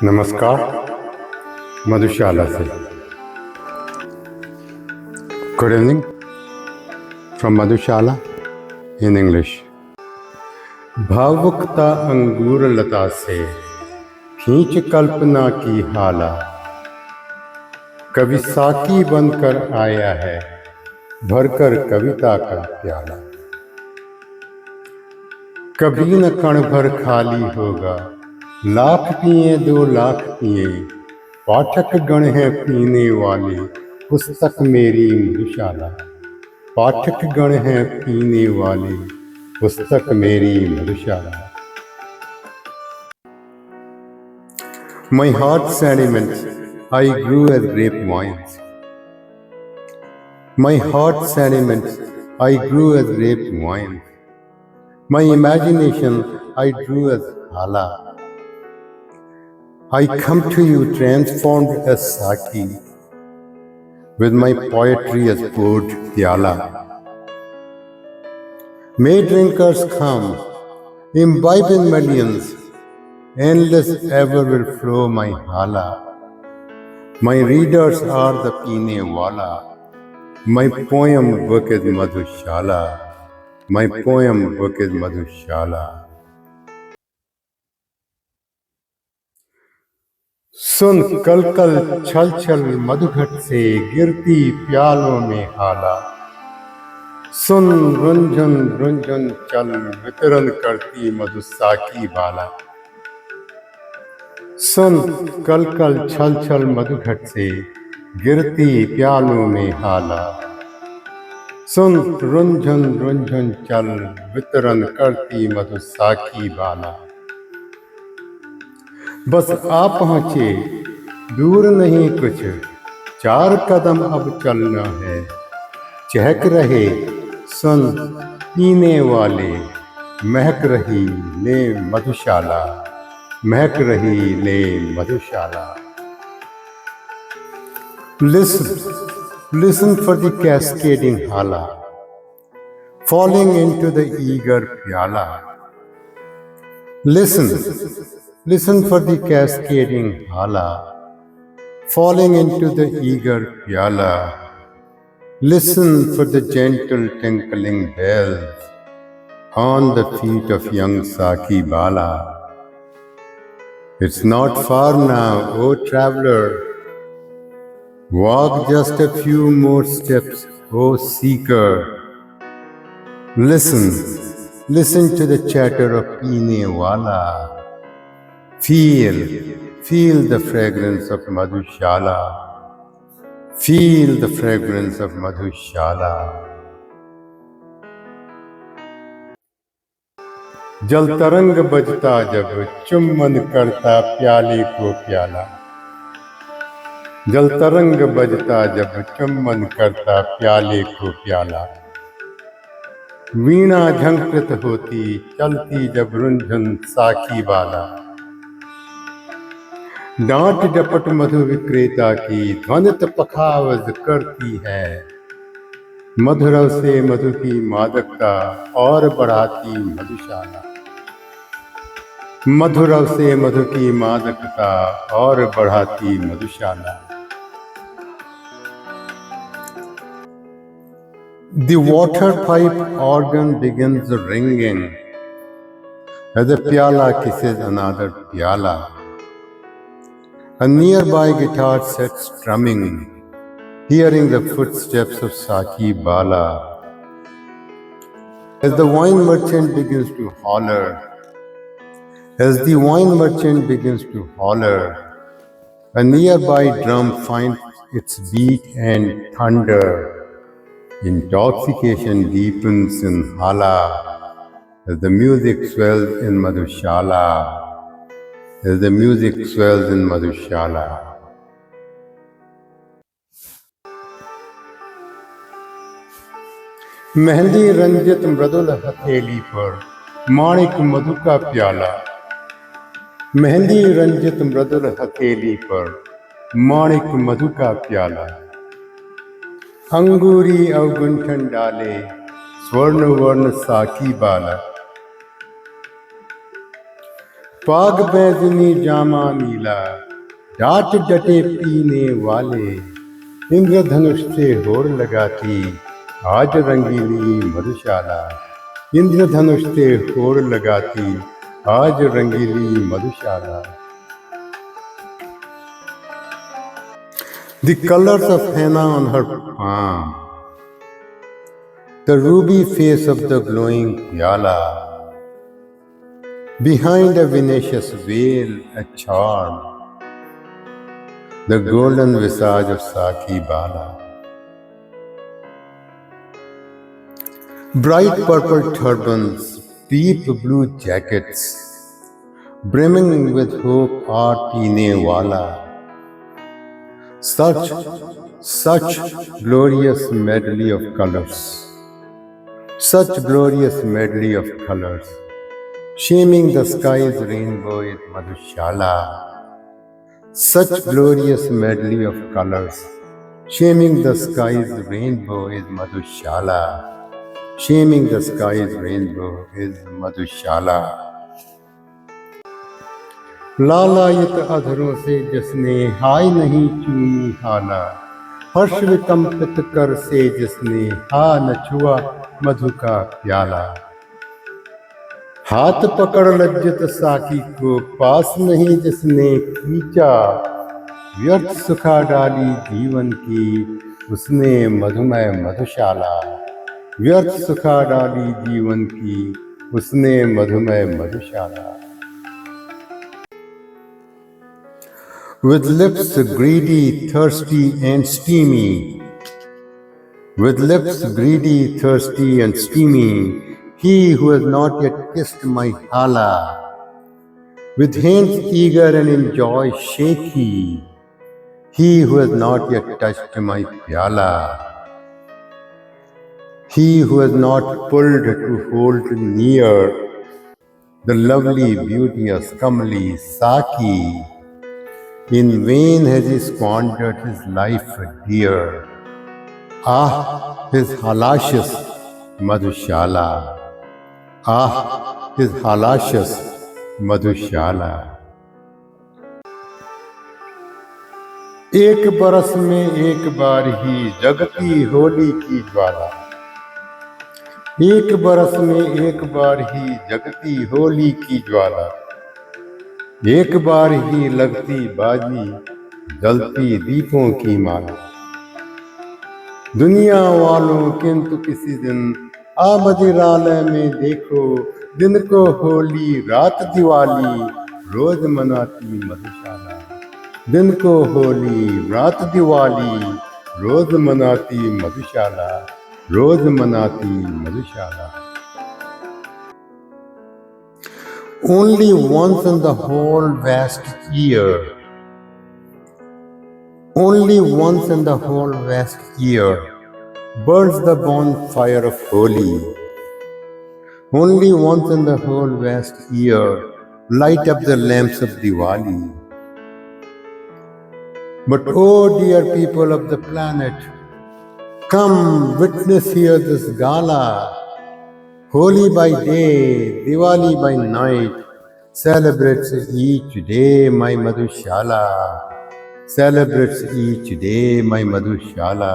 नमस्कार। मधुशाला से good evening from Madhushala in English. भावुकता अंगूर लता से खींच कल्पना की हाला, कवि साकी बनकर आया है भरकर कविता का प्याला। कभी न कण भर खाली होगा, लाख पिए 2 लाख पिए, पाठक गण हैं पीने वाले पुस्तक मेरी मधुशाला। पाठक गण हैं पीने वाले पुस्तक मेरी मधुशाला। My heart sediments I grew as grape vines. My heart sediments I grew as grape vines. My imagination I drew as hala. I come to you transformed as Saki, with my poetry as poured pyala. May drinkers come, imbibe in millions, endless ever will flow my hala. My readers are the Peene Wala. My poem book is Madhushala. My poem book is Madhushala. सुन कल कल छल छल मधुघट से गिरती प्यालों में हाला। सुन रुंझुन रुंझुन चल वितरण करती मधुसाकी बाला। सुन कल कल छल छल मधुघट से गिरती प्यालों में हाला। सुन रुंझुन रुंझुन चल वितरण करती मधुसाकी बाला। बस आ पहुँचे दूर नहीं कुछ, 4 कदम अब चलना है। चहक रहे सुन पीने वाले, महक रही ले मधुशाला, महक रही ले मधुशाला। Listen for the cascading hala, falling into the eager pyala. Listen for the cascading hala, falling into the eager pyala. Listen for the gentle tinkling bells on the feet of young Saki Bala. It's not far now, O traveler. Walk just a few more steps, O seeker. Listen to the chatter of Peene Wala. Feel the fragrance of Madhushala. Feel the fragrance of Madhushala. जल तरंग बजता जब चुम्बन करता प्याले को प्याला। जल तरंग बजता जब चुम्बन करता प्याले को प्याला। वीणा झंकृत होती चलती जब रुंझुन साकी बाला। डांट डपट मधु विक्रेता की ध्वनित पखावज करती है। मधुरव से मधु की मादकता और बढ़ाती मधुशाला। मधुरव से मधु की मादकता और बढ़ाती मधुशाला। The water pipe organ begins ringing as a pyala kisses another pyala. A nearby guitar sets strumming, hearing the footsteps of Saki Bala. As the wine merchant begins to holler, a nearby drum finds its beat and thunder. Intoxication deepens in hala as the music swells in Madhushala. As the music swells in Madhushala. Mehndi Ranjit मृदुल हथेली पर माणिक मधु का प्याला। मेहंदी रंजित मृदुल हथेली पर माणिक मधु का प्याला। अंगूरी अवगुंठन डाले स्वर्ण वर्ण साकी बाला। पाग बैजनी जामा नीला, डाट डटे पीने वाले, इंद्रधनुष से होड़ लगाती आज रंगीली मधुशाला। इंद्रधनुष से होड़ लगाती आज रंगीली मधुशाला। The colors of henna on her palm, the ruby face of the glowing pyala, behind a Venetian veil a charm, the golden visage of Sakhi Bala. Bright purple turbans, deep blue jackets, brimming with hope are Peene Wala. Such glorious medley of colors, such glorious medley of colors, shaming the sky's rainbow is Madhushala. Such glorious medley of colors, shaming the sky's rainbow is Madhushala. Shaming the sky's rainbow is Madhushala. लालायित अधरों से जिसने हाय नहीं चूमी हाला, हर्ष विकंपित कर से जिसने हा न छुआ मधु का प्याला। हाथ पकड़ लज्जित साकी को पास नहीं जिसने खींचा, व्यर्थ सुखा डाली जीवन की उसने मधुमय मधुशाला। व्यर्थ सुखा डाली जीवन की उसने मधुमय मधुशाला। With lips greedy, thirsty and steamy, with lips greedy, thirsty and steamy, he who has not yet kissed my hala, with hands eager and in joy shaky, he who has not yet touched my pyala, he who has not pulled to hold near the lovely beauty of Kamali Saki, in vain has he squandered his life dear. Ah, his halashus Madhushala. Ah, his halashus Madhushala. एक बरस में एक बार ही जगती होली की ज्वाला। एक बरस में एक बार ही जगती होली की ज्वाला। एक बार ही लगती बाजी, जलती दीपों की माला। दुनिया वालों किंतु किसी दिन आबदिरालय में देखो, दिन को होली रात दिवाली रोज मनाती मधुशाला। दिन को होली रात दिवाली रोज मनाती मधुशाला। रोज मनाती मधुशाला। Only once in the whole vast year, only once in the whole vast year, burns the bonfire of Holi. Only once in the whole vast year, light up the lamps of Diwali. But oh dear people of the planet, come witness here this gala. Holi by day, Diwali by night, celebrates each day my Madhushala. Celebrates each day my Madhushala.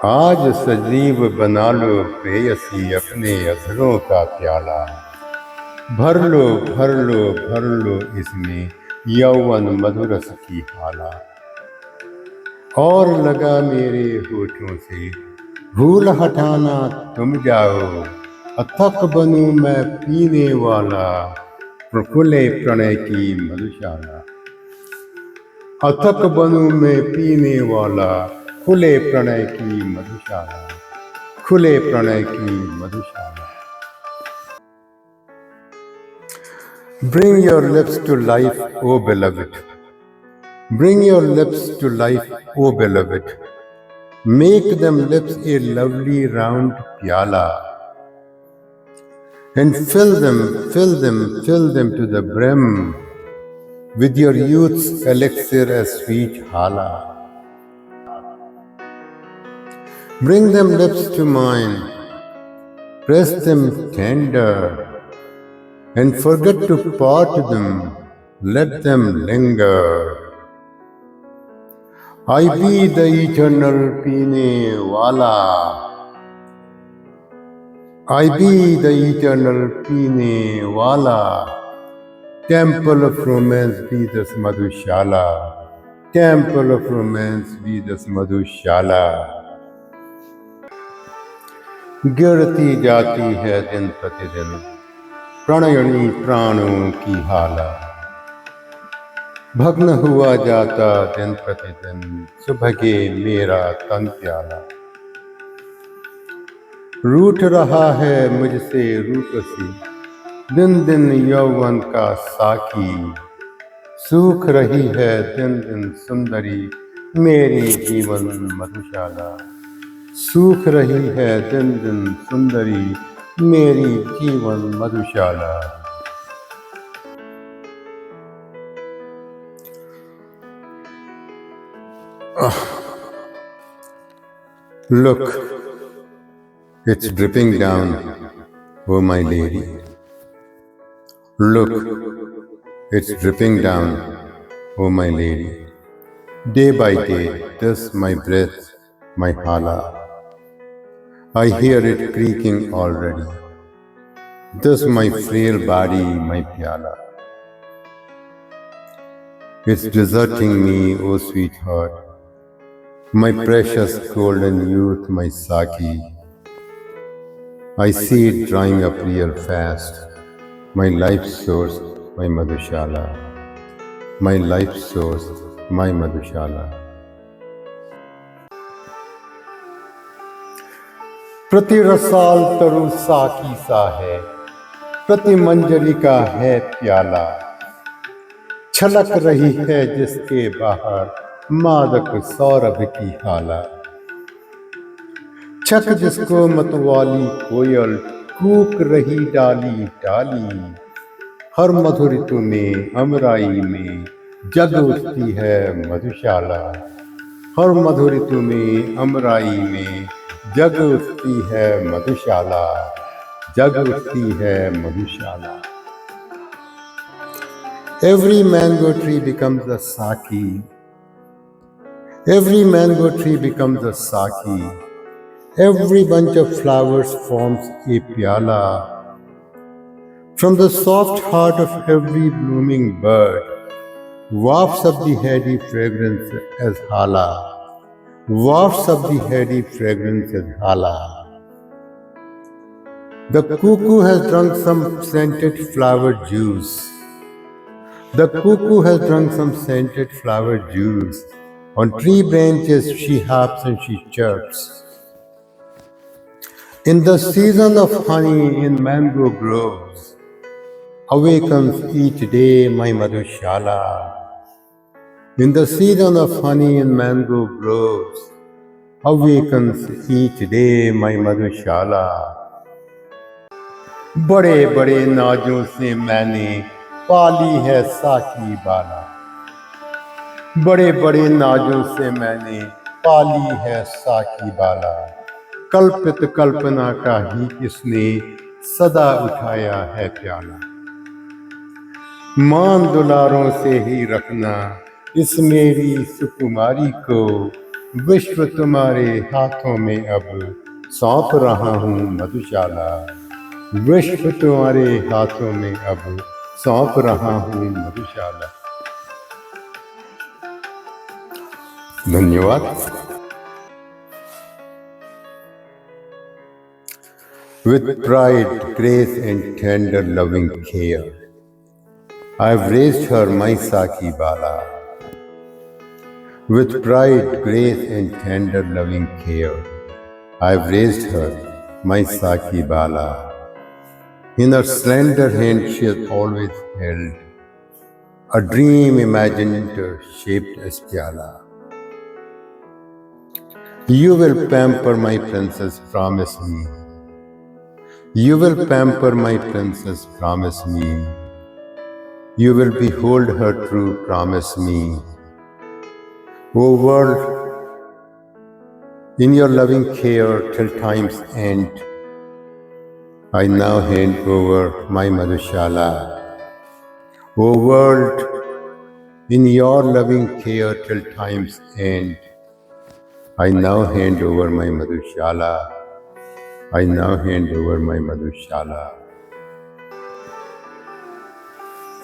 आज सजीव बना लो प्रेयसी अपने अधरों का प्याला। भर लो भर लो भर लो इसमें यौवन मधुरस की हाला। और लगा मेरे होठों से भूल हटाना तुम जाओ, अथक बनूं मैं पीने वाला प्रफुल्ले प्रणय की मधुशाला। अथक बनूं मैं पीने वाला खुले प्रणय की मधुशाला। खुले प्रणय की मधुशाला। Bring your lips to life, O beloved. Bring your lips to life, O beloved. Make them lips a lovely round pyala, and fill them to the brim with your youth's elixir as sweet hala. Bring them lips to mine, press them tender, and forget to part them, let them linger. I be the eternal Peene Wala. I be the eternal Peene Wala. Temple of romance be this Madhushala. Temple of romance be this Madhushala. गिरती जाती है दिन प्रतिदिन प्रणयनी प्राणों की हाला। भग्न हुआ जाता दिन प्रतिदिन सुभगे मेरा तन प्याला। रूठ रहा है मुझसे रूपसी दिन दिन यौवन का साकी। सूख रही है दिन दिन सुंदरी मेरी जीवन मधुशाला। सूख रही है दिन दिन सुंदरी मेरी जीवन मधुशाला। Look, it's dripping down, oh my lady. Look, it's dripping down, oh my lady. Day by day, this my breath, my hala. I hear it creaking already. This my frail body, my pyala. It's deserting me, oh sweetheart. My precious golden youth, my saki. I see it drying up real fast. My life source, my Madhushala. My life source, my Madhushala. प्रति रसाल तरु साकी सा है, प्रति मंजरी का है प्याला। छलक रही है जिसके बाहर मादक सौरभ की हाला। छक जिसको मतवाली कोयल कूक रही डाली डाली। हर मधुर ऋतु में अमराई में जग उठती है मधुशाला। हर मधुर ऋतु में अमराई में जग उठती है मधुशाला। जग उठती है मधुशाला। Every mango tree becomes a saki. Every mango tree becomes a saki. Every bunch of flowers forms a pyala. From the soft heart of every blooming bird wafts up the heady fragrance as hala. Wafts up the heady fragrance as hala. The cuckoo has drunk some scented flower juice. The cuckoo has drunk some scented flower juice. On tree branches she hops and she chirps. In the season of honey in mango groves, awakens each day my Madhushala. In the season of honey in mango groves, awakens each day my Madhushala. बड़े बड़े नाजों से मैंने पाली है साकी बाला। बड़े बड़े नाजों से मैंने पाली है साकी बाला। कल्पित कल्पना का ही इसने सदा उठाया है प्याला। मान दुलारों से ही रखना इस मेरी सुकुमारी को। विश्व तुम्हारे हाथों में अब सौंप रहा हूँ मधुशाला। विश्व तुम्हारे हाथों में अब सौंप रहा हूँ मधुशाला। धन्यवाद। With pride, grace and tender loving care, I have raised her my Saki Bala. With pride, grace and tender loving care, I have raised her my Saki Bala. In her slender hand she has always held a dream imagined shaped as pyala. You will pamper my princess, promise me. You will pamper my princess, promise me. You will behold her true, promise me. O world, in your loving care till time's end, I now hand over my Madhushala. O world, in your loving care till time's end, I now hand over my Madhushala. I now hand over my Madhushala.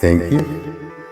Thank you.